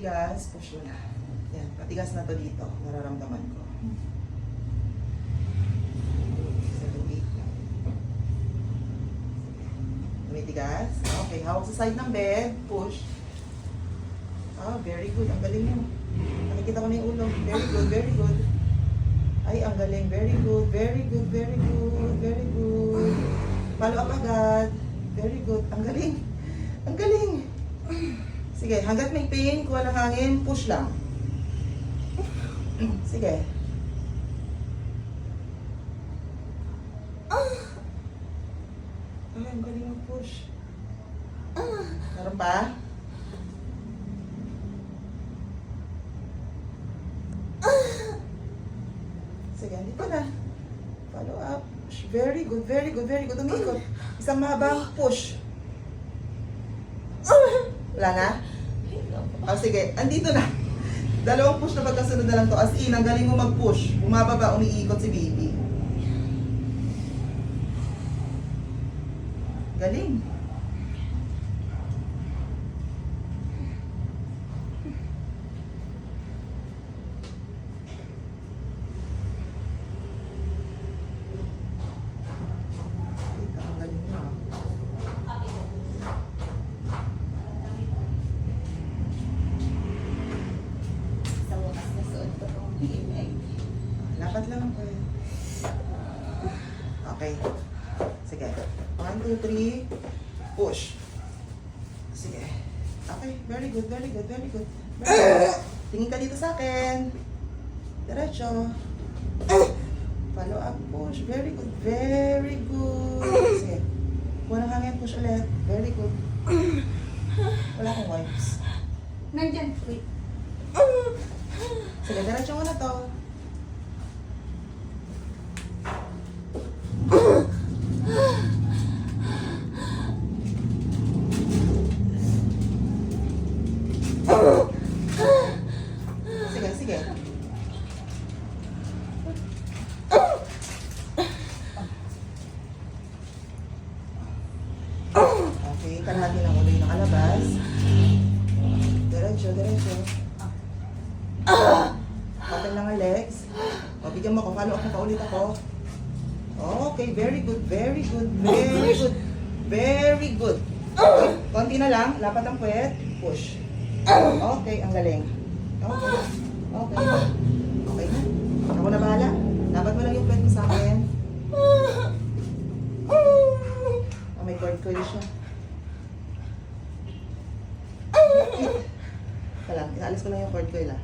matigas, push mo na. Yan, patigas na to dito. Nararamdaman ko. 7, 8 lang. Matigas. Okay, hawak sa side ng bed. Push. Ah, very good. Ang galing mo. Nakikita ko na yung ulo. Very good, very good. Ay, ang galing. Very good, very good, very good, very good. Follow up agad. Very good. Ang galing. Ang galing. Sige, hanggat may pain, kuha ng hangin, push lang. Sige. Ay, ang galing mo push. Meron pa? Sige, dito na. Follow up. Very good, very good, very good. Umikot. Isang mahabang push. Wala na? Oh, sige, andito na. Dalawang push na pagkasunod na lang to. As in, ang galing mo mag-push. Bumababa, umiikot si baby. Galing. Ang galing mo. Sa wakas na suot ko itong PMA. Lapat lang ang pwede. Okay. Sige. 1, 2, 3. Push. Sige. Okay. Very good, very good, very good. Very good. Tingin ka dito sa akin. Diretso. Follow up, push. Very good, very good. Sige. Kuha ng hangin, push ulit. Very good. Wala akong wipes. Nandyan, wait. Sige, diretso mo na to. Sige, sige. Okay, kalahati ng ulo yung nakalabas. Diretso, diretso. Open lang ang legs. O, bigyan mo ako. Follow up mo pa ulit ako. Okay, very good, very good, very good. Very good. Okay, konti na lang. Lapat ang puwet. Push. Okay, ang galing. Okay. Okay. Okay na. Ako na bahala. Lapat mo lang yung puwet mo sa akin. Oh, may cord coil siya. Ito lang. Inaalis ko lang yung cord coil ah.